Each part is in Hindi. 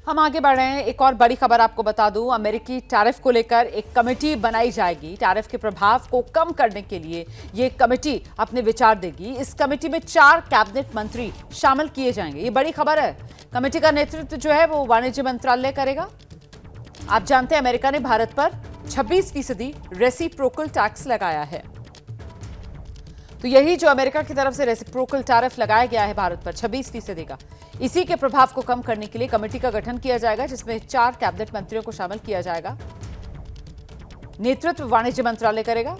हम आगे बढ़ रहे हैं। एक और बड़ी खबर आपको बता दूं, अमेरिकी टैरिफ को लेकर एक कमेटी बनाई जाएगी। टैरिफ के प्रभाव को कम करने के लिए ये कमेटी अपने विचार देगी। इस कमेटी में 4 कैबिनेट मंत्री शामिल किए जाएंगे। ये बड़ी खबर है। कमेटी का नेतृत्व जो है वो वाणिज्य मंत्रालय करेगा। आप जानते हैं अमेरिका ने भारत पर 26% रेसिप्रोकल टैक्स लगाया है। तो यही जो अमेरिका की तरफ से रेसिप्रोकल टैरिफ लगाया गया है भारत पर 26% का, इसी के प्रभाव को कम करने के लिए कमेटी का गठन किया जाएगा, जिसमें 4 कैबिनेट मंत्रियों को शामिल किया जाएगा। नेतृत्व वाणिज्य मंत्रालय करेगा।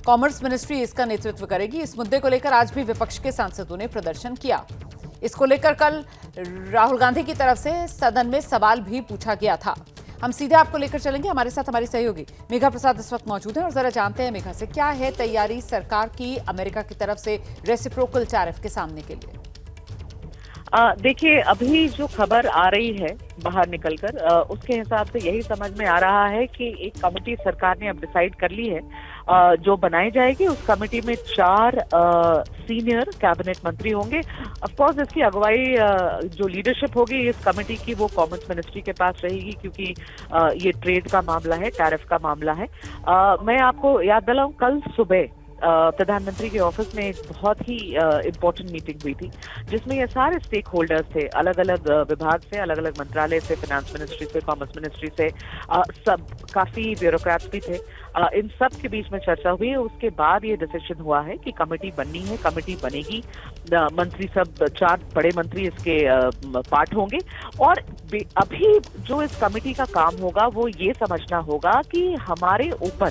कॉमर्स मिनिस्ट्री इसका नेतृत्व करेगी। इस मुद्दे को लेकर आज भी विपक्ष के सांसदों ने प्रदर्शन किया। इसको लेकर कल राहुल गांधी की तरफ से सदन में सवाल भी पूछा गया था। हम सीधे आपको लेकर चलेंगे। हमारे साथ हमारी सहयोगी मेघा प्रसाद इस वक्त मौजूद है और जरा जानते हैं मेघा से क्या है तैयारी सरकार की अमेरिका की तरफ से रेसिप्रोकल टैरिफ के सामने के लिए। देखिए, अभी जो खबर आ रही है बाहर निकलकर, उसके हिसाब से यही समझ में आ रहा है कि एक कमेटी सरकार ने अब डिसाइड कर ली है जो बनाई जाएगी। उस कमेटी में 4 सीनियर कैबिनेट मंत्री होंगे। ऑफ कोर्स इसकी अगुवाई जो लीडरशिप होगी इस कमेटी की, वो कॉमर्स मिनिस्ट्री के पास रहेगी, क्योंकि ये ट्रेड का मामला है, टैरिफ का मामला है। मैं आपको याद दिलाऊं, कल सुबह प्रधानमंत्री के ऑफिस में एक बहुत ही इम्पोर्टेंट मीटिंग हुई थी, जिसमें ये सारे स्टेक होल्डर्स थे, अलग अलग विभाग से, अलग अलग मंत्रालय से, फाइनेंस मिनिस्ट्री से, कॉमर्स मिनिस्ट्री से, सब काफी ब्यूरोक्रेट्स भी थे। इन सब के बीच में चर्चा हुई। उसके बाद ये डिसीजन हुआ है कि कमेटी बननी है, कमेटी बनेगी। मंत्री सब 4 बड़े मंत्री इसके पार्ट होंगे और अभी जो इस कमेटी का काम होगा वो ये समझना होगा कि हमारे ऊपर,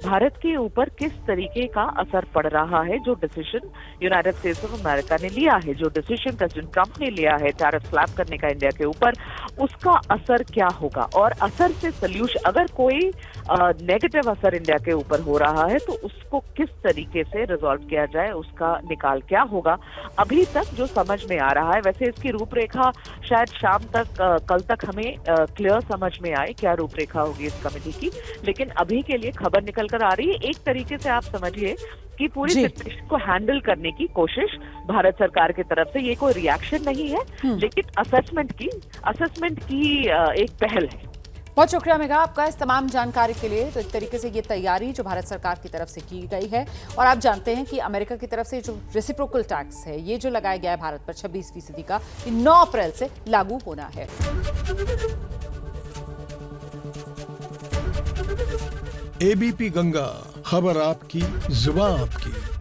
भारत के ऊपर किस तरीके का असर पड़ रहा है। जो decision United states of America ने लिया है, जो डिसीजन प्रेसिडेंट ट्रंप ने लिया है टैरिफ स्लैब करने का इंडिया के ऊपर, उसका असर क्या होगा और असर से सोल्यूशन, अगर कोई नेगेटिव असर इंडिया के ऊपर हो रहा है तो उसको किस तरीके से रिजॉल्व किया जाए, उसका निकाल क्या होगा। अभी तक जो समझ में आ रहा है, वैसे इसकी रूपरेखा शायद शाम तक, कल तक हमें क्लियर समझ में आए क्या रूपरेखा होगी इस कमेटी की, लेकिन अभी के लिए खबर निकल कर आ रही है। एक तरीके से आप समझिए कि पूरी सिचुएशन को हैंडल करने की कोशिश भारत सरकार की तरफ से, ये कोई रिएक्शन नहीं है, लेकिन असेसमेंट की एक पहल है। बहुत शुक्रिया मेघा आपका इस तमाम जानकारी के लिए। तो एक तरीके से ये तैयारी जो भारत सरकार की तरफ से की गई है, और आप जानते हैं कि अमेरिका की तरफ से जो रेसिप्रोकल टैक्स है, ये जो लगाया गया है भारत पर 26% का, ये 9 अप्रैल से लागू होना है। एबीपी गंगा, खबर आपकी, जुबान आपकी।